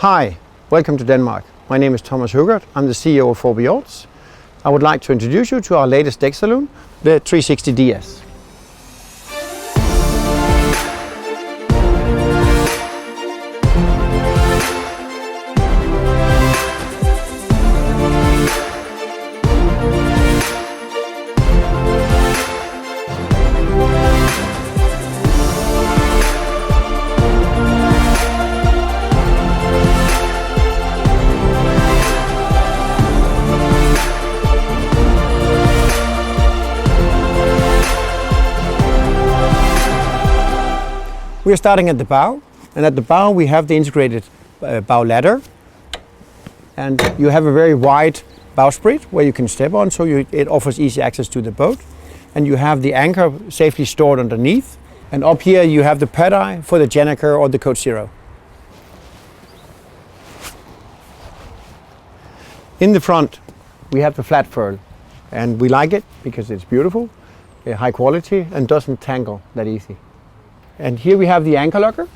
Hi, welcome to Denmark. My name is Thomas Hougaard. I'm the CEO of Faurby Yachts. I would like to introduce you to our latest deck saloon, the 360 DS. We are starting at the bow, and at the bow we have the integrated bow ladder, and you have a very wide bowsprit where you can step on, so it offers easy access to the boat. And you have the anchor safely stored underneath, and up here you have the pad-eye for the Jenniker or the Coach Zero. In the front we have the flat furl, and we like it because it's beautiful, high quality, and doesn't tangle that easy. And here we have the anchor locker,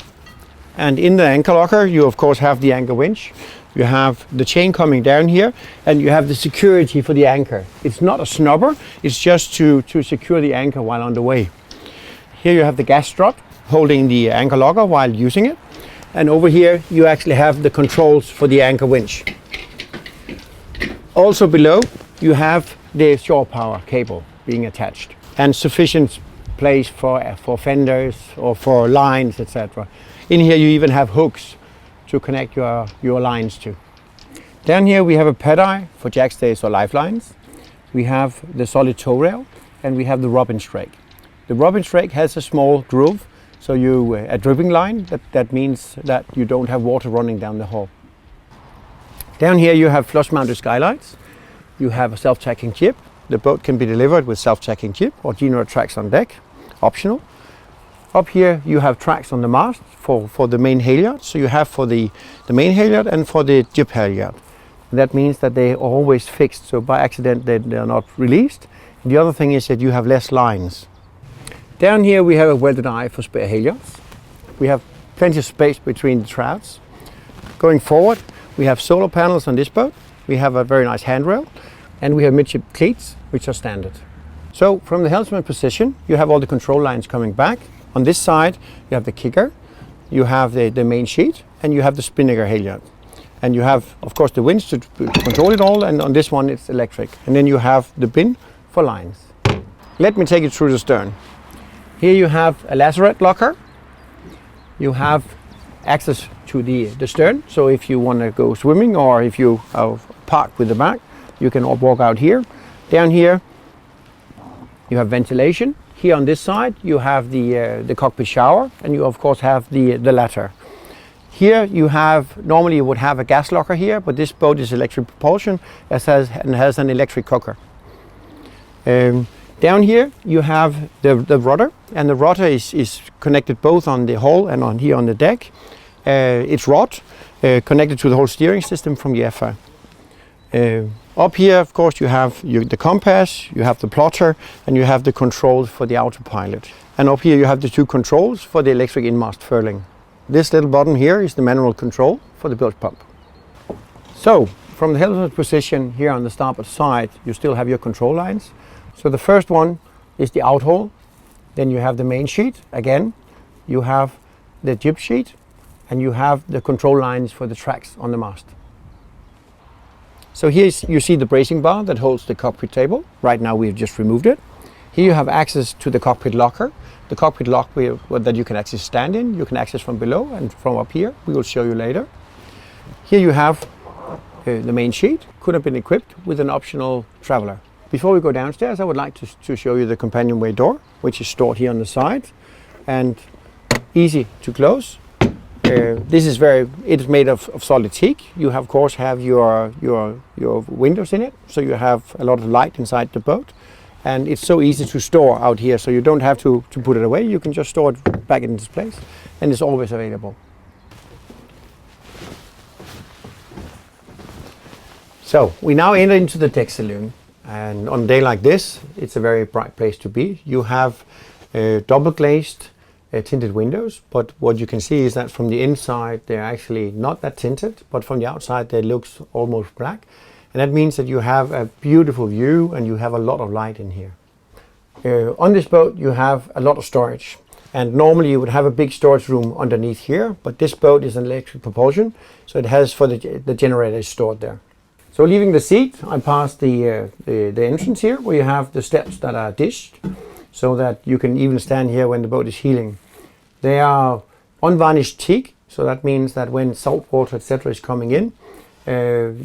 and in the anchor locker you of course have the anchor winch. You have the chain coming down here, and you have the security for the anchor. It's not a snubber, it's just to secure the anchor while on the way. Here you have the gas strut holding the anchor locker while using it, and over here you actually have the controls for the anchor winch. Also below you have the shore power cable being attached, and sufficient place for fenders or for lines, etc. In here you even have hooks to connect your lines to. Down here we have a pad-eye for jackstays or lifelines. We have the solid tow rail, and we have the robin strake. The robin strake has a small groove, so a dripping line, that means that you don't have water running down the hull. Down here you have flush mounted skylights. You have a self-tacking jib. The boat can be delivered with self-tacking jib or Geno tracks on deck, optional. Up here you have tracks on the mast for the main halyard. So you have for the main halyard and for the jib halyard. That means that they are always fixed, so by accident they are not released. The other thing is that you have less lines. Down here we have a welded eye for spare halyards. We have plenty of space between the troughs. Going forward we have solar panels on this boat. We have a very nice handrail, and we have midship cleats, which are standard. So from the helmsman position you have all the control lines coming back. On this side you have the kicker, you have the main sheet, and you have the spinnaker halyard. And you have of course the winch to control it all, and on this one it's electric. And then you have the bin for lines. Let me take you through the stern. Here you have a lazarette locker. You have access to the stern, so if you want to go swimming or if you are parked with the back, you can walk out here. Down here you have ventilation. Here on this side you have the cockpit shower, and you of course have the ladder. Here you have, normally you would have a gas locker here, but this boat is electric propulsion and has an electric cooker. Down here you have the rudder, and the rudder is connected both on the hull and on here on the deck. It's rod connected to the whole steering system from the FI. Up here of course you have the compass, you have the plotter, and you have the controls for the autopilot. And up here you have the two controls for the electric in-mast furling. This little button here is the manual control for the bilge pump. So from the helmsman position here on the starboard side you still have your control lines. So the first one is the out haul, then you have the main sheet, again you have the jib sheet, and you have the control lines for the tracks on the mast. So here you see the bracing bar that holds the cockpit table. Right now we've just removed it. Here you have access to the cockpit locker. The cockpit lock that you can actually stand in, you can access from below and from up here. We will show you later. Here you have the main sheet. Could have been equipped with an optional traveler. Before we go downstairs I would like to show you the companionway door, which is stored here on the side and easy to close. This is it's made of solid teak. You of course have your windows in it, so you have a lot of light inside the boat, and it's so easy to store out here, so you don't have to put it away. You can just store it back in this place, and it's always available. So we now enter into the deck saloon, and on a day like this it's a very bright place to be. You have double glazed tinted windows, but what you can see is that from the inside they're actually not that tinted, but from the outside they look almost black, and that means that you have a beautiful view and you have a lot of light in here. On this boat you have a lot of storage, and normally you would have a big storage room underneath here, but this boat is an electric propulsion, so it has for the generator is stored there. So leaving the seat, I passed the entrance here, where you have the steps that are dished, so that you can even stand here when the boat is heeling. They are unvarnished teak, so that means that when salt water etc. is coming in,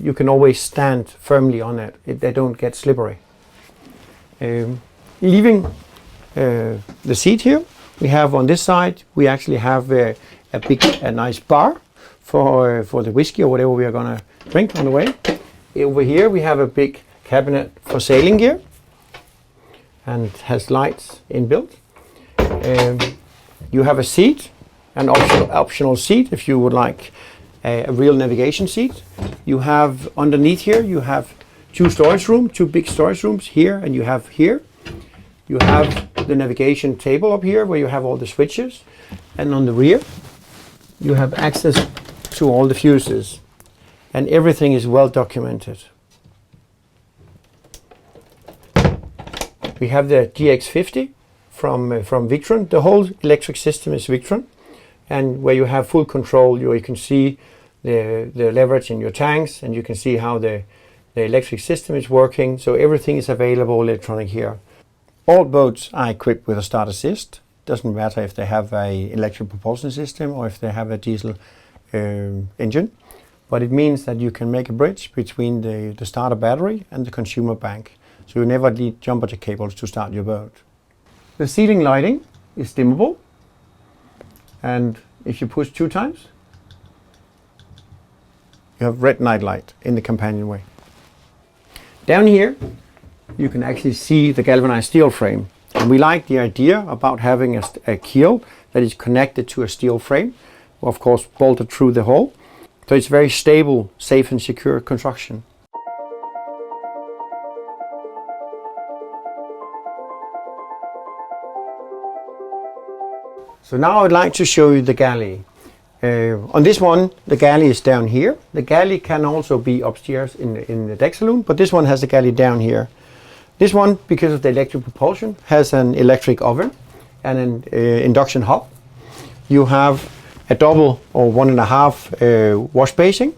you can always stand firmly on it. They don't get slippery. Leaving the seat here, we have on this side, we actually have a nice bar for the whiskey or whatever we are going to drink on the way. Over here we have a big cabinet for sailing gear, and has lights inbuilt. You have a seat, an optional seat if you would like a real navigation seat. You have underneath here, you have two big storage rooms here, and you have here. You have the navigation table up here where you have all the switches, and on the rear you have access to all the fuses, and everything is well documented. We have the GX50 from Victron. The whole electric system is Victron, and where you have full control, you can see the leverage in your tanks, and you can see how the electric system is working. So everything is available electronic here. All boats are equipped with a start assist. Doesn't matter if they have an electric propulsion system or if they have a diesel engine, but it means that you can make a bridge between the starter battery and the consumer bank. So you never need jumper cables to start your boat. The ceiling lighting is dimmable, and if you push 2 times, you have red night light in the companionway. Down here you can actually see the galvanized steel frame, and we like the idea about having a keel that is connected to a steel frame, of course bolted through the hull, so it's very stable, safe and secure construction. So now I'd like to show you the galley. On this one, the galley is down here. The galley can also be upstairs in the deck saloon, but this one has the galley down here. This one, because of the electric propulsion, has an electric oven and an induction hob. You have a double or 1.5 wash basin.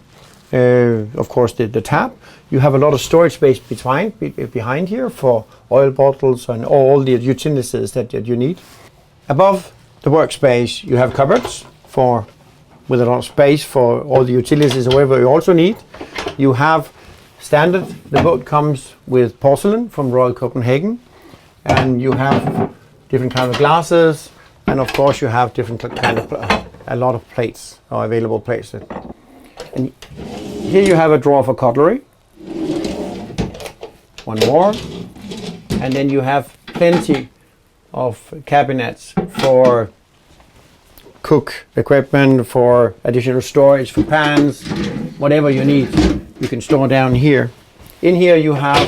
Of course, the tap. You have a lot of storage space behind here for oil bottles and all the utilities that you need. Above the workspace, you have cupboards with a lot of space for all the utilities, however you also need. You have standard, the boat comes with porcelain from Royal Copenhagen, and you have different kind of glasses, and of course you have different kind of a lot of plates, or available plates. And here you have a drawer for cutlery, one more, and then you have plenty of cabinets for cook equipment, for additional storage, for pans, whatever you need, you can store down here. In here you have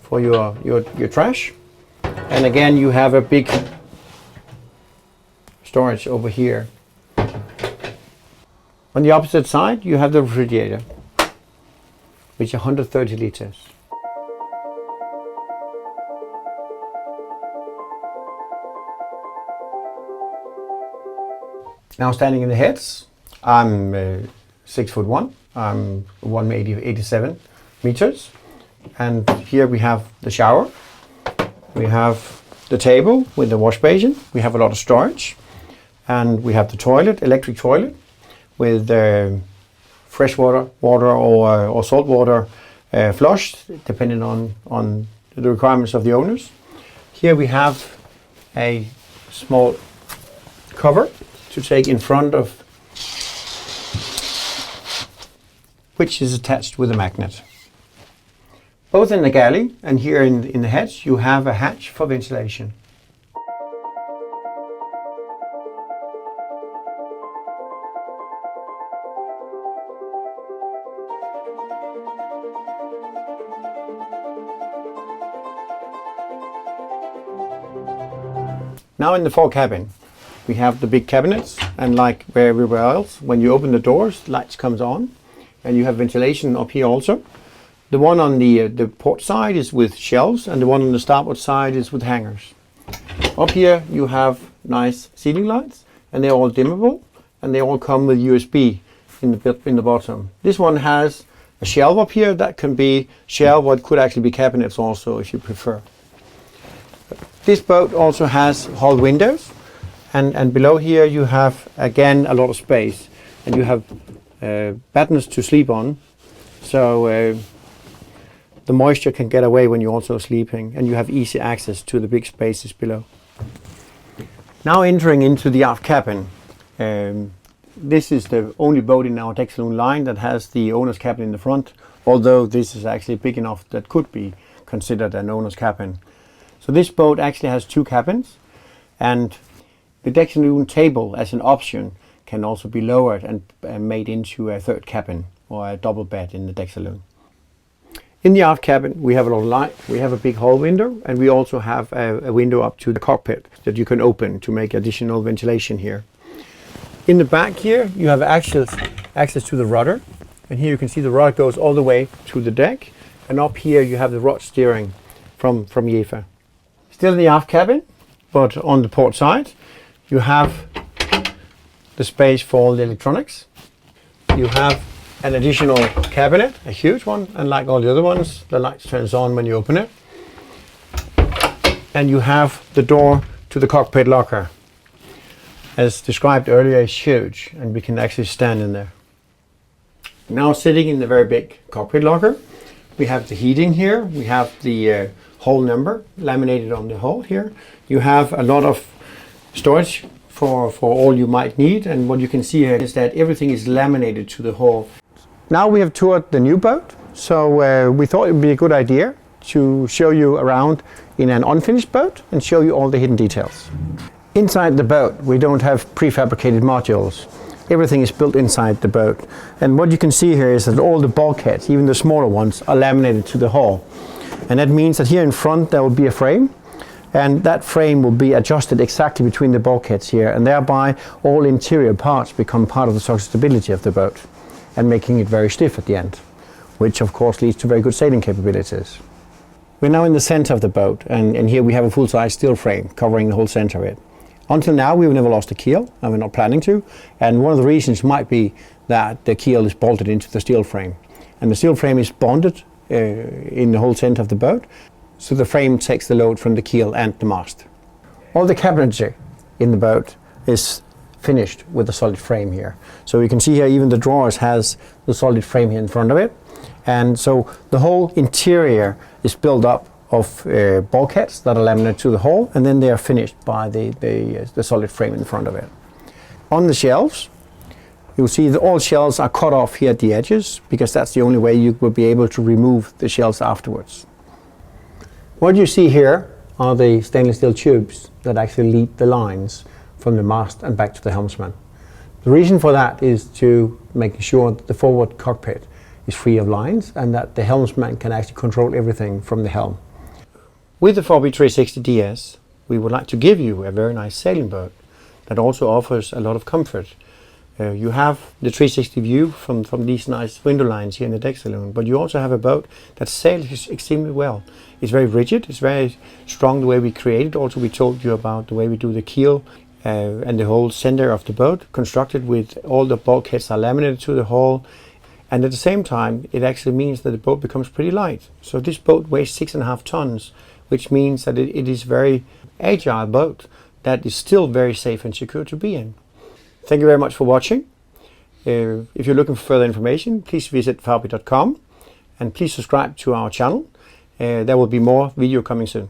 for your trash, and again you have a big storage over here. On the opposite side you have the refrigerator, which is 130 liters. Now standing in the heads, I'm 6'1". I'm 187 meters, and here we have the shower. We have the table with the wash basin. We have a lot of storage, and we have the toilet, electric toilet, with fresh water or salt water flushed, depending on the requirements of the owners. Here we have a small cover to take in front of, which is attached with a magnet. Both in the galley and here in the heads you have a hatch for ventilation. Now in the fore cabin, we have the big cabinets, and like everywhere else, when you open the doors, lights comes on, and you have ventilation up here also. The one on the port side is with shelves, and the one on the starboard side is with hangers. Up here you have nice ceiling lights, and they're all dimmable, and they all come with USB in the bottom. This one has a shelf up here that can be shelf, what could actually be cabinets also if you prefer. This boat also has hull windows, and below here you have again a lot of space, and you have battens to sleep on, so the moisture can get away when you're also sleeping, and you have easy access to the big spaces below. Now entering into the aft cabin. This is the only boat in our deck saloon line that has the owner's cabin in the front, although this is actually big enough that could be considered an owner's cabin. So this boat actually has 2 cabins, and the deck saloon table as an option can also be lowered and made into a 3rd cabin or a double bed in the deck saloon. In the aft cabin we have a lot of light, we have a big hull window, and we also have a window up to the cockpit that you can open to make additional ventilation here. In the back here you have access to the rudder, and here you can see the rod goes all the way to the deck, and up here you have the rod steering from Jefa. Still in the aft cabin, but on the port side you have the space for all the electronics. You have an additional cabinet, a huge one, and like all the other ones, the light turns on when you open it. And you have the door to the cockpit locker. As described earlier, it's huge, and we can actually stand in there. Now sitting in the very big cockpit locker, we have the heating here, we have the hull number laminated on the hull here. You have a lot of storage for all you might need, and what you can see here is that everything is laminated to the hull. Now we have toured the new boat, so we thought it would be a good idea to show you around in an unfinished boat and show you all the hidden details. Inside the boat we don't have prefabricated modules. Everything is built inside the boat, and what you can see here is that all the bulkheads, even the smaller ones, are laminated to the hull. And that means that here in front there will be a frame, and that frame will be adjusted exactly between the bulkheads here, and thereby all interior parts become part of the structural stability of the boat, and making it very stiff at the end, which of course leads to very good sailing capabilities. We're now in the center of the boat, and here we have a full-size steel frame covering the whole center of it. Until now we've never lost a keel, and we're not planning to, and one of the reasons might be that the keel is bolted into the steel frame, and the steel frame is bonded in the whole center of the boat, so the frame takes the load from the keel and the mast. All the cabinetry in the boat is finished with a solid frame here. So you can see here even the drawers has the solid frame here in front of it, and so the whole interior is built up of bulkheads that are laminated to the hull, and then they are finished by the solid frame in front of it. On the shelves you'll see that all shelves are cut off here at the edges, because that's the only way you will be able to remove the shelves afterwards. What you see here are the stainless steel tubes that actually lead the lines from the mast and back to the helmsman. The reason for that is to make sure that the forward cockpit is free of lines, and that the helmsman can actually control everything from the helm. With the Faurby 360 DS, we would like to give you a very nice sailing boat that also offers a lot of comfort. You have the 360 view from these nice window lines here in the deck saloon, but you also have a boat that sails extremely well. It's very rigid, it's very strong the way we create it. Also we told you about the way we do the keel and the whole center of the boat, constructed with all the bulkheads are laminated to the hull, and at the same time it actually means that the boat becomes pretty light. So this boat weighs 6.5 tons, which means that it is a very agile boat that is still very safe and secure to be in. Thank you very much for watching. If you're looking for further information, please visit faurby.com, and please subscribe to our channel. There will be more video coming soon.